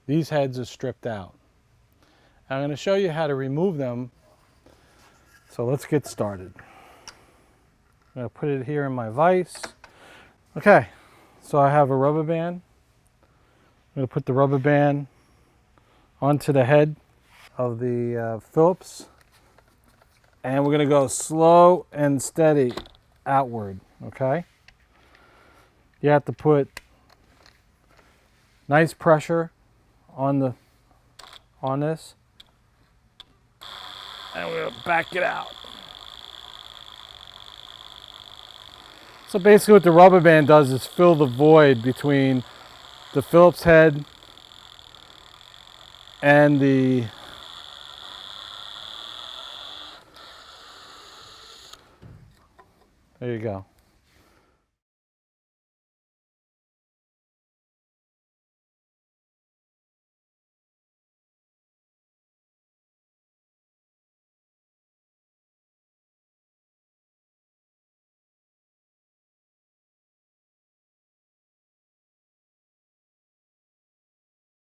These heads are stripped out. I'm going to show you how to remove them. So let's get started. I'm going to put it here in my vise. Okay, so I have a rubber band. I'm going to put the rubber band onto the head of the Phillips, and we're going to go slow and steady outward, okay? You have to put nice pressure on this, and we'll back it out. So basically what the rubber band does is fill the void between the Phillips head and there you go.